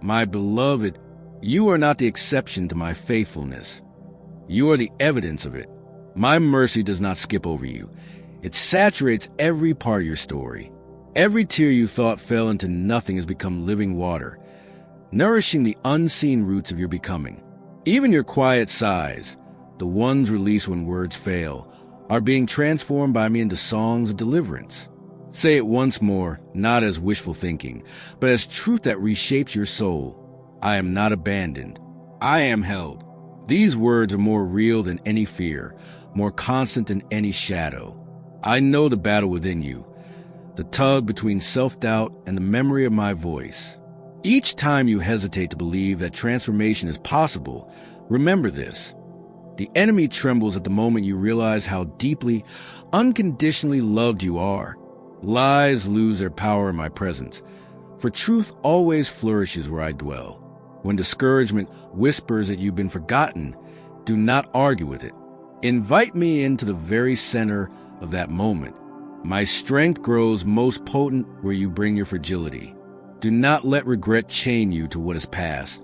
My beloved, you are not the exception to my faithfulness. You are the evidence of it. My mercy does not skip over you. It saturates every part of your story. Every tear you thought fell into nothing has become living water, nourishing the unseen roots of your becoming. Even your quiet sighs, the ones released when words fail, are being transformed by me into songs of deliverance. Say it once more, not as wishful thinking, but as truth that reshapes your soul. I am not abandoned. I am held. These words are more real than any fear, more constant than any shadow. I know the battle within you, the tug between self-doubt and the memory of my voice. Each time you hesitate to believe that transformation is possible, remember this. The enemy trembles at the moment you realize how deeply, unconditionally loved you are. Lies lose their power in my presence, for truth always flourishes where I dwell. When discouragement whispers that you've been forgotten, do not argue with it. Invite me into the very center of that moment. My strength grows most potent where you bring your fragility. Do not let regret chain you to what is past,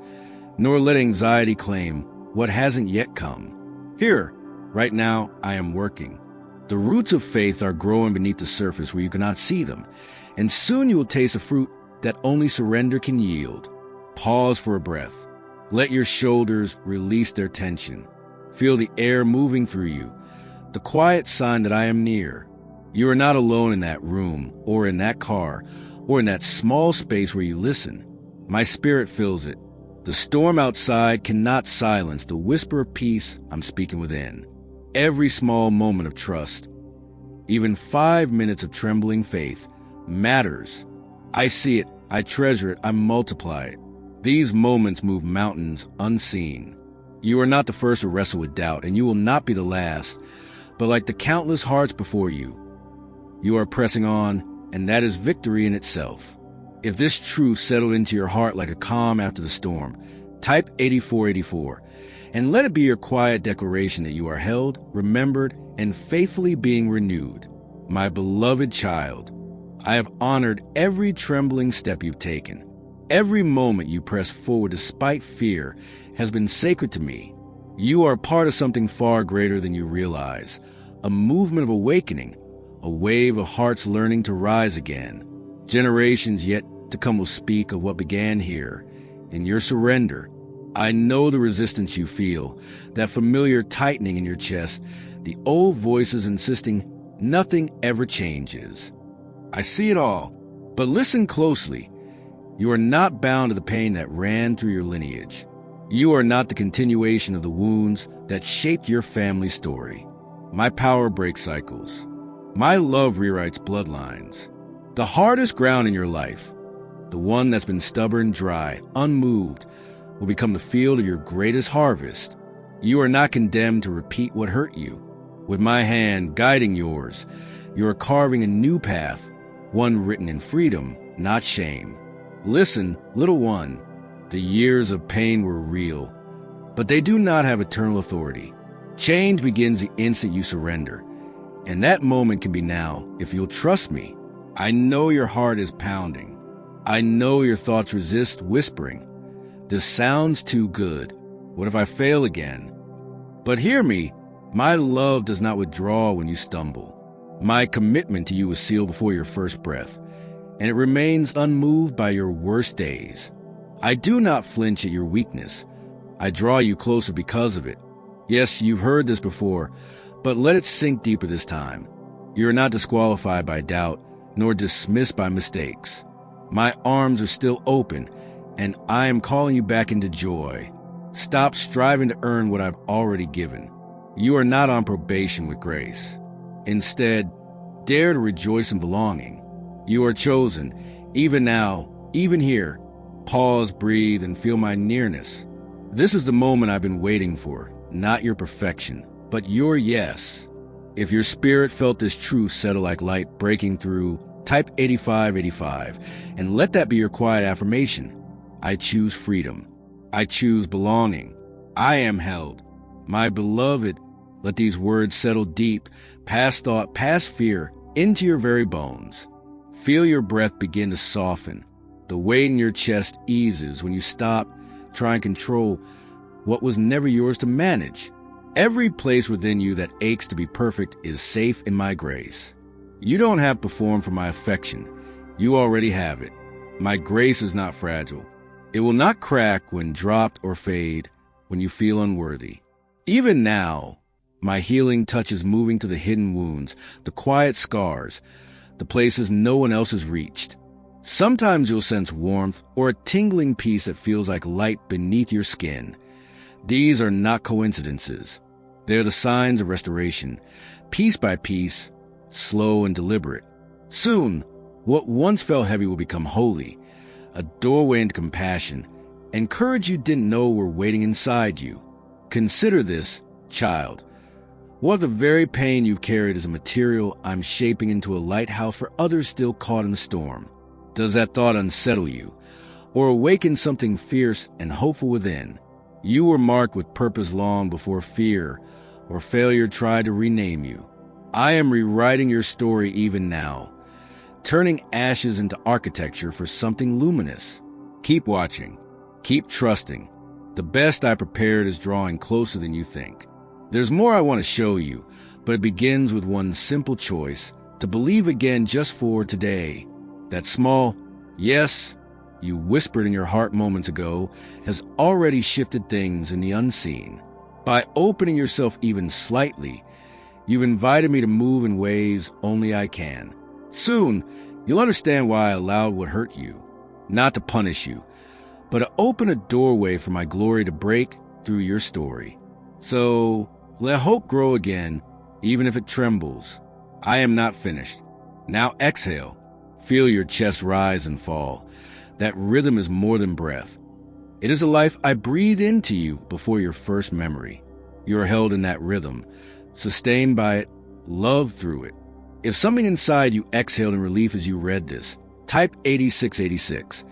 nor let anxiety claim what hasn't yet come. Here, right now, I am working. The roots of faith are growing beneath the surface where you cannot see them, and soon you will taste a fruit that only surrender can yield. Pause for a breath. Let your shoulders release their tension. Feel the air moving through you, the quiet sign that I am near. You are not alone in that room, or in that car, or in that small space where you listen. My spirit fills it. The storm outside cannot silence the whisper of peace I'm speaking within. Every small moment of trust, even 5 minutes of trembling faith, matters. I see it, I treasure it, I multiply it. These moments move mountains unseen. You are not the first to wrestle with doubt, and you will not be the last. But like the countless hearts before you, you are pressing on, and that is victory in itself. If this truth settled into your heart like a calm after the storm, type 8484, and let it be your quiet declaration that you are held, remembered, and faithfully being renewed. My beloved child, I have honored every trembling step you've taken. Every moment you press forward despite fear has been sacred to me. You are part of something far greater than you realize, a movement of awakening, a wave of hearts learning to rise again. Generations yet to come will speak of what began here, in your surrender. I know the resistance you feel, that familiar tightening in your chest, the old voices insisting nothing ever changes. I see it all, but listen closely. You are not bound to the pain that ran through your lineage. You are not the continuation of the wounds that shaped your family story. My power breaks cycles. My love rewrites bloodlines. The hardest ground in your life, the one that's been stubborn, dry, unmoved, will become the field of your greatest harvest. You are not condemned to repeat what hurt you. With my hand guiding yours, you are carving a new path, one written in freedom, not shame. Listen, little one, the years of pain were real, but they do not have eternal authority. Change begins the instant you surrender, and that moment can be now if you'll trust me. I know your heart is pounding. I know your thoughts resist whispering. This sounds too good. What if I fail again? But hear me, my love does not withdraw when you stumble. My commitment to you is sealed before your first breath, and it remains unmoved by your worst days. I do not flinch at your weakness. I draw you closer because of it. Yes, you've heard this before, but let it sink deeper this time. You are not disqualified by doubt, nor dismissed by mistakes. My arms are still open, and I am calling you back into joy. Stop striving to earn what I've already given. You are not on probation with grace. Instead, dare to rejoice in belonging. You are chosen, even now, even here. Pause, breathe, and feel my nearness. This is the moment I've been waiting for, not your perfection, but your yes. If your spirit felt this truth settle like light breaking through, type 8585, and let that be your quiet affirmation. I choose freedom. I choose belonging. I am held. My beloved, let these words settle deep, past thought, past fear, into your very bones. Feel your breath begin to soften. The weight in your chest eases when you stop trying to control what was never yours to manage. Every place within you that aches to be perfect is safe in my grace. You don't have to perform for my affection. You already have it. My grace is not fragile. It will not crack when dropped or fade when you feel unworthy. Even now, my healing touch is moving to the hidden wounds, the quiet scars, the places no one else has reached. Sometimes you'll sense warmth or a tingling peace that feels like light beneath your skin. These are not coincidences. They are the signs of restoration, piece by piece, slow and deliberate. Soon, what once felt heavy will become holy, a doorway into compassion, and courage you didn't know were waiting inside you. Consider this, child. What the very pain you've carried is a material I'm shaping into a lighthouse for others still caught in the storm. Does that thought unsettle you, or awaken something fierce and hopeful within? You were marked with purpose long before fear or failure tried to rename you. I am rewriting your story even now, turning ashes into architecture for something luminous. Keep watching. Keep trusting. The best I prepared is drawing closer than you think. There's more I want to show you, but it begins with one simple choice: to believe again just for today. That small yes you whispered in your heart moments ago has already shifted things in the unseen. By opening yourself even slightly, you've invited me to move in ways only I can. Soon, you'll understand why I allowed what hurt you, not to punish you, but to open a doorway for my glory to break through your story. So, let hope grow again, even if it trembles. I am not finished. Now exhale. Feel your chest rise and fall. That rhythm is more than breath. It is a life I breathed into you before your first memory. You are held in that rhythm, sustained by it, loved through it. If something inside you exhaled in relief as you read this, type 8686,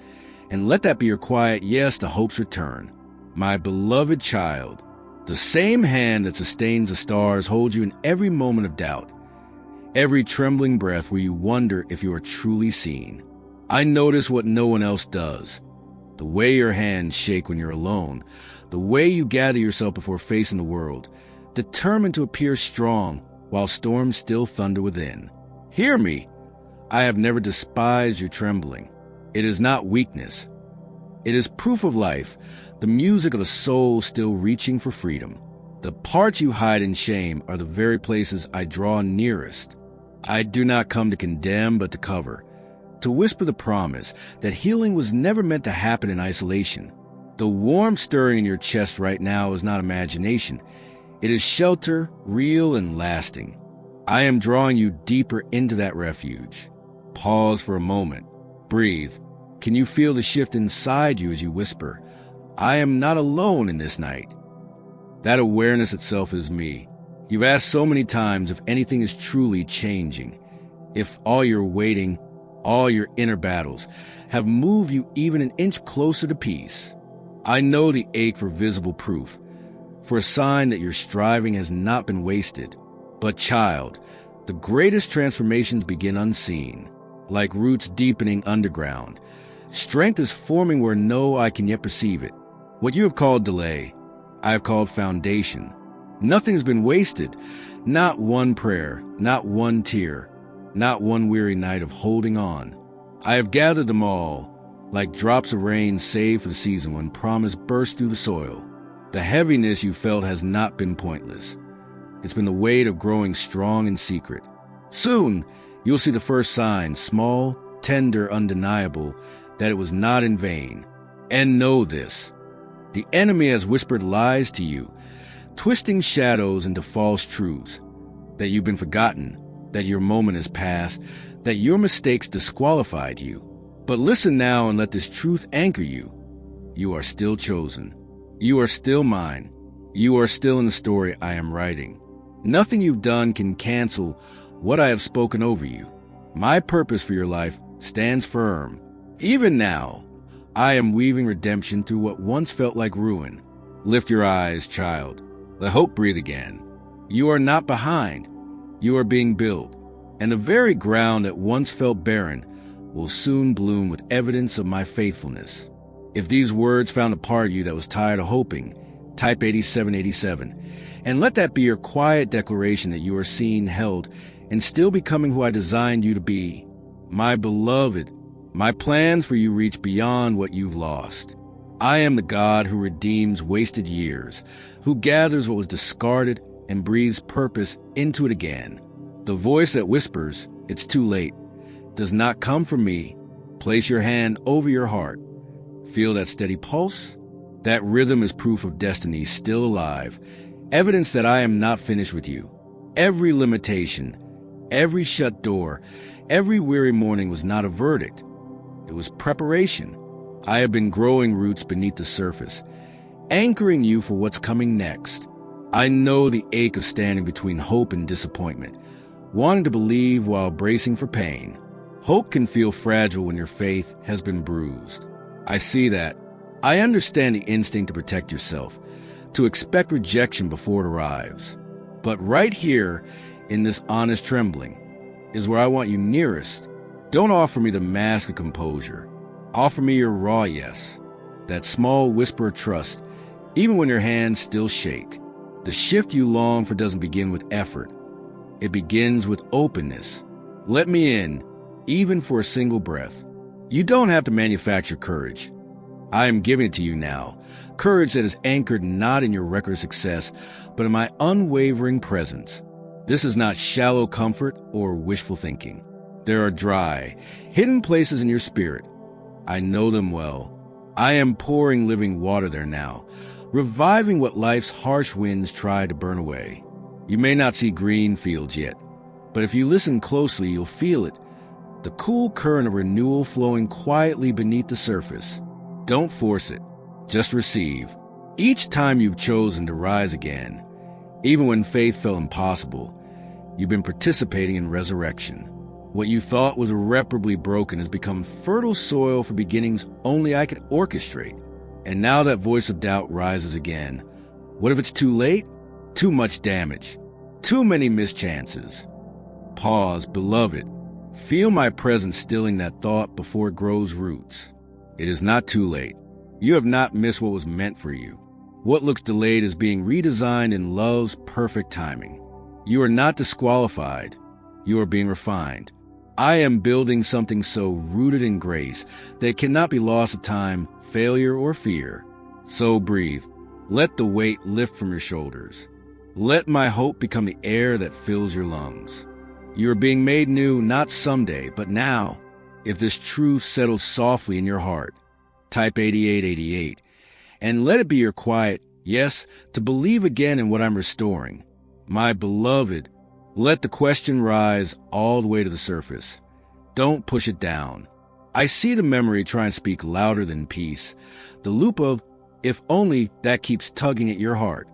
and let that be your quiet yes to hope's return. My beloved child, the same hand that sustains the stars holds you in every moment of doubt, every trembling breath where you wonder if you are truly seen. I notice what no one else does. The way your hands shake when you're alone, the way you gather yourself before facing the world, determined to appear strong while storms still thunder within. Hear me. I have never despised your trembling. It is not weakness. It is proof of life, the music of the soul still reaching for freedom. The parts you hide in shame are the very places I draw nearest. I do not come to condemn but to cover, to whisper the promise that healing was never meant to happen in isolation. The warmth stirring in your chest right now is not imagination. It is shelter, real and lasting. I am drawing you deeper into that refuge. Pause for a moment. Breathe. Can you feel the shift inside you as you whisper, I am not alone in this night? That awareness itself is me. You've asked so many times if anything is truly changing, if all your waiting, all your inner battles have moved you even an inch closer to peace. I know the ache for visible proof, for a sign that your striving has not been wasted. But child, the greatest transformations begin unseen, like roots deepening underground. Strength is forming where no eye can yet perceive it. What you have called delay, I have called foundation. Nothing has been wasted, not one prayer, not one tear, not one weary night of holding on. I have gathered them all, like drops of rain saved for the season when promise burst through the soil. The heaviness you felt has not been pointless. It's been the weight of growing strong in secret. Soon, you'll see the first sign, small, tender, undeniable, that it was not in vain. And know this: the enemy has whispered lies to you, twisting shadows into false truths, that you've been forgotten, that your moment has passed, that your mistakes disqualified you. But listen now and let this truth anchor you. You are still chosen. You are still mine. You are still in the story I am writing. Nothing you've done can cancel what I have spoken over you. My purpose for your life stands firm. Even now, I am weaving redemption through what once felt like ruin. Lift your eyes, child. Let hope breathe again. You are not behind. You are being built. And the very ground that once felt barren will soon bloom with evidence of my faithfulness. If these words found a part of you that was tired of hoping, type 8787, and let that be your quiet declaration that you are seen, held, and still becoming who I designed you to be. My beloved, my plans for you reach beyond what you've lost. I am the God who redeems wasted years, who gathers what was discarded and breathes purpose into it again. The voice that whispers, "It's too late," does not come from me. Place your hand over your heart. Feel that steady pulse? That rhythm is proof of destiny still alive, evidence that I am not finished with you. Every limitation, every shut door, every weary morning was not a verdict. It was preparation. I have been growing roots beneath the surface, anchoring you for what's coming next. I know the ache of standing between hope and disappointment, wanting to believe while bracing for pain. Hope can feel fragile when your faith has been bruised. I see that. I understand the instinct to protect yourself, to expect rejection before it arrives. But right here, in this honest trembling, is where I want you nearest. Don't offer me the mask of composure. Offer me your raw yes, that small whisper of trust, even when your hands still shake. The shift you long for doesn't begin with effort. It begins with openness. Let me in, even for a single breath. You don't have to manufacture courage. I am giving it to you now, courage that is anchored not in your record of success, but in my unwavering presence. This is not shallow comfort or wishful thinking. There are dry, hidden places in your spirit. I know them well. I am pouring living water there now, reviving what life's harsh winds try to burn away. You may not see green fields yet, but if you listen closely, you'll feel it. The cool current of renewal flowing quietly beneath the surface. Don't force it. Just receive. Each time you've chosen to rise again, even when faith felt impossible, you've been participating in resurrection. What you thought was irreparably broken has become fertile soil for beginnings only I could orchestrate. And now that voice of doubt rises again. What if it's too late? Too much damage. Too many mischances. Pause, beloved. Feel my presence stilling that thought before it grows roots. It is not too late. You have not missed what was meant for you. What looks delayed is being redesigned in love's perfect timing. You are not disqualified. You are being refined. I am building something so rooted in grace that it cannot be lost to time, failure, or fear. So breathe. Let the weight lift from your shoulders. Let my hope become the air that fills your lungs. You are being made new, not someday, but now. If this truth settles softly in your heart, type 8888, and let it be your quiet yes to believe again in what I'm restoring. My beloved, let the question rise all the way to the surface. Don't push it down. I see the memory try and speak louder than peace, the loop of if only that keeps tugging at your heart.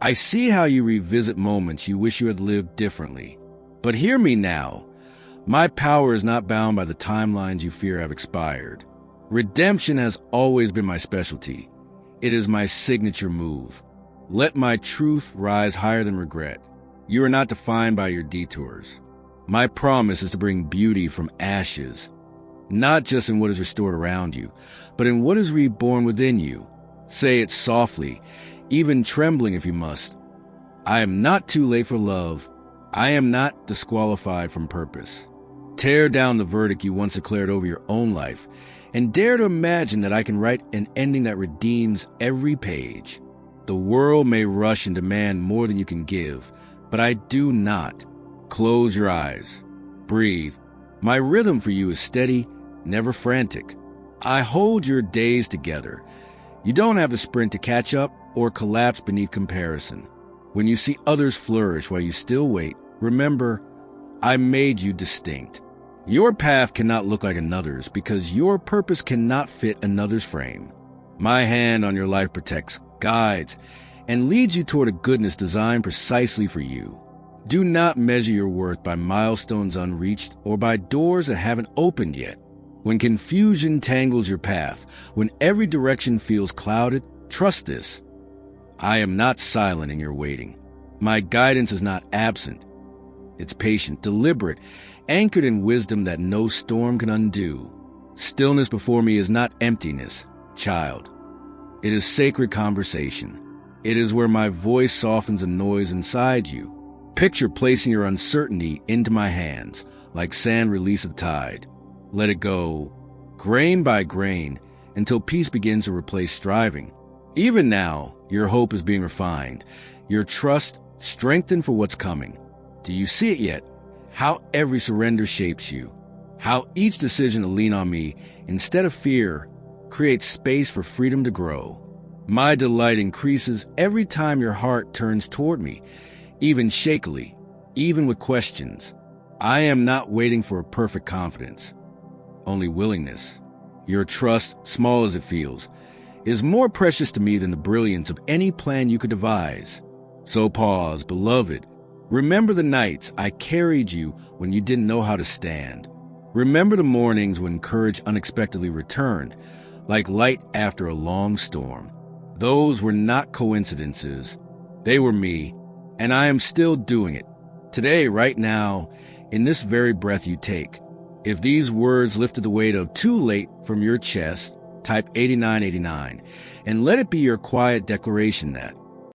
I see how you revisit moments you wish you had lived differently. But hear me now. My power is not bound by the timelines you fear have expired. Redemption has always been my specialty. It is my signature move. Let my truth rise higher than regret. You are not defined by your detours. My promise is to bring beauty from ashes, not just in what is restored around you, but in what is reborn within you. Say it softly, even trembling if you must. I am not too late for love. I am not disqualified from purpose. Tear down the verdict you once declared over your own life, and dare to imagine that I can write an ending that redeems every page. The world may rush and demand more than you can give, but I do not. Close your eyes. Breathe. My rhythm for you is steady, never frantic. I hold your days together. You don't have to sprint to catch up or collapse beneath comparison. When you see others flourish while you still wait, remember, I made you distinct. Your path cannot look like another's because your purpose cannot fit another's frame. My hand on your life protects, guides, and leads you toward a goodness designed precisely for you. Do not measure your worth by milestones unreached or by doors that haven't opened yet. When confusion tangles your path, when every direction feels clouded, trust this. I am not silent in your waiting. My guidance is not absent. It's patient, deliberate, anchored in wisdom that no storm can undo. Stillness before me is not emptiness, child. It is sacred conversation. It is where my voice softens a noise inside you. Picture placing your uncertainty into my hands, like sand release a tide. Let it go, grain by grain, until peace begins to replace striving. Even now, your hope is being refined, your trust strengthened for what's coming. Do you see it yet? How every surrender shapes you. How each decision to lean on me instead of fear creates space for freedom to grow. My delight increases every time your heart turns toward me, even shakily, even with questions. I am not waiting for a perfect confidence, only willingness. Your trust, small as it feels, is more precious to me than the brilliance of any plan you could devise. So pause, beloved. Remember the nights I carried you when you didn't know how to stand. Remember the mornings when courage unexpectedly returned, like light after a long storm. Those were not coincidences. They were me, and I am still doing it. Today, right now, in this very breath you take. If these words lifted the weight of too late from your chest, type 8989, and let it be your quiet declaration that